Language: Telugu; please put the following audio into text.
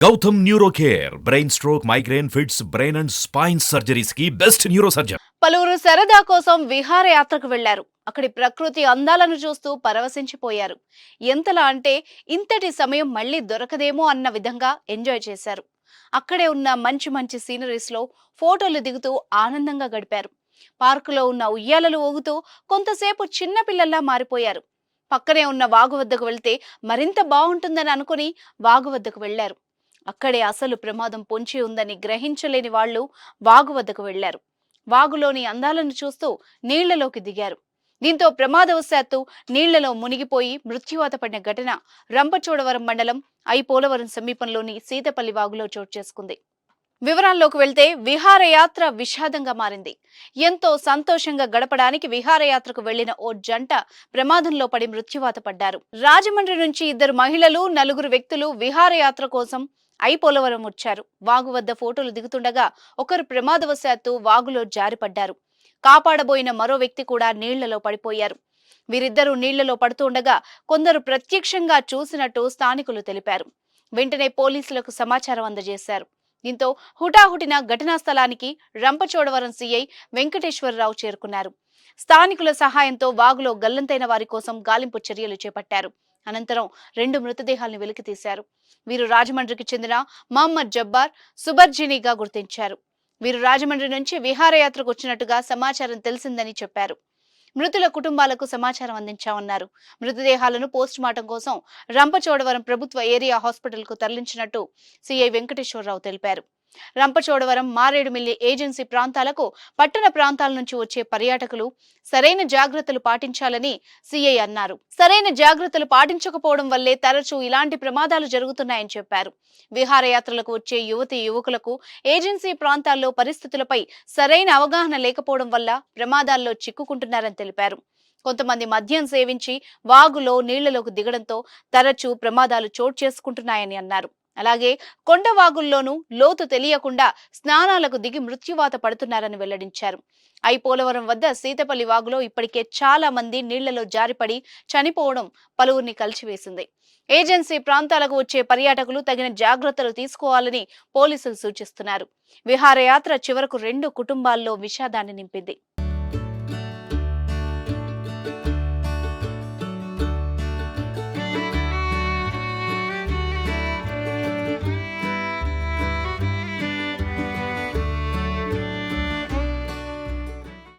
Gautam neuro care brain stroke migraine fits brain and spine surgeries కి బెస్ట్ న్యూరో సర్జన్. పలువురు సరదా కోసం విహారయాత్రకు వెళ్లారు. అక్కడి ప్రకృతి అందాలను చూస్తూ పరవశించిపోయారు. ఎంతలా అంటే ఇంతటి సమయం మళ్ళీ దొరకదేమో అన్న విధంగా ఎంజాయ్ చేశారు. అక్కడే ఉన్న మంచి మంచి సీనరీస్ లో ఫోటోలు దిగుతూ ఆనందంగా గడిపారు. పార్కులో ఉన్న ఉయ్యాలలు ఊగుతూ కొంతసేపు చిన్న పిల్లల్లా మారిపోయారు. పక్కనే ఉన్న వాగు వద్దకు వెళ్తే మరింత బాగుంటుందని అనుకుని వాగు వద్దకు వెళ్లారు. అక్కడే అసలు ప్రమాదం పొంచి ఉందని గ్రహించలేని వాళ్లు వాగు వద్దకు వెళ్లారు. వాగులోని అందాలను చూస్తూ నీళ్లలోకి దిగారు. దీంతో ప్రమాదవశాత్తు నీళ్లలో మునిగిపోయి మృత్యువాత పడిన ఘటన రంపచోడవరం మండలం పోలవరం సమీపంలోని సీతపల్లి వాగులో చోటు చేసుకుంది. వివరాల్లోకి వెళ్తే విహారయాత్ర విషాదంగా మారింది. ఎంతో సంతోషంగా గడపడానికి విహారయాత్రకు వెళ్లిన ఓ జంట ప్రమాదంలో పడి మృత్యువాత పడ్డారు. రాజమండ్రి నుంచి 2 మహిళలు 4 వ్యక్తులు విహారయాత్ర కోసం పోలవరం వచ్చారు. వాగు వద్ద ఫోటోలు దిగుతుండగా ఒకరు ప్రమాదవశాత్తు వాగులో జారిపడ్డారు. కాపాడబోయిన మరో వ్యక్తి కూడా నీళ్లలో పడిపోయారు. వీరిద్దరూ నీళ్లలో పడుతుండగా కొందరు ప్రత్యక్షంగా చూసినట్టు స్థానికులు తెలిపారు. వెంటనే పోలీసులకు సమాచారం అందజేశారు. దీంతో హుటాహుటిన ఘటనా స్థలానికి రంపచోడవరం సీఐ వెంకటేశ్వరరావు చేరుకున్నారు. స్థానికుల సహాయంతో వాగులో గల్లంతైన వారి కోసం గాలింపు చర్యలు చేపట్టారు. అనంతరం 2 మృతదేహాలను వెలికితీశారు. వీరు రాజమండ్రికి చెందిన మహమ్మద్ జబ్బార్, సుబర్జినీగా గుర్తించారు. వీరు రాజమండ్రి నుంచి విహారయాత్రకు వచ్చినట్టుగా సమాచారం తెలిసిందని చెప్పారు. మృతుల కుటుంబాలకు సమాచారం అందించామన్నారు. మృతదేహాలను పోస్టుమార్టం కోసం రంపచోడవరం ప్రభుత్వ ఏరియా హాస్పిటల్ కు తరలించినట్టు సీఐ వెంకటేశ్వరరావు తెలిపారు. రంపచోడవరం, మారేడుమిల్లి ఏజెన్సీ ప్రాంతాలకు పట్టణ ప్రాంతాల నుంచి వచ్చే పర్యాటకులు సరైన జాగ్రత్తలు పాటించాలని సీఐ అన్నారు. సరైన జాగ్రత్తలు పాటించకపోవడం వల్లే తరచూ ఇలాంటి ప్రమాదాలు జరుగుతున్నాయని చెప్పారు. విహారయాత్రలకు వచ్చే యువతీ యువకులకు ఏజెన్సీ ప్రాంతాల్లో పరిస్థితులపై సరైన అవగాహన లేకపోవడం వల్ల ప్రమాదాల్లో చిక్కుకుంటున్నారని తెలిపారు. కొంతమంది మద్యం సేవించి వాగులో నీళ్లలోకి దిగడంతో తరచూ ప్రమాదాలు చోటు చేసుకుంటున్నాయని అన్నారు. అలాగే కొండవాగుల్లోనూ లోతు తెలియకుండా స్నానాలకు దిగి మృత్యువాత పడుతున్నారని వెల్లడించారు. పోలవరం వద్ద సీతపల్లి వాగులో ఇప్పటికే చాలా మంది నీళ్లలో జారిపడి చనిపోవడం పలువురిని కలిచివేసింది. ఏజెన్సీ ప్రాంతాలకు వచ్చే పర్యాటకులు తగిన జాగ్రత్తలు తీసుకోవాలని పోలీసులు సూచిస్తున్నారు. విహారయాత్ర చివరకు 2 కుటుంబాల్లో విషాదాన్ని నింపింది.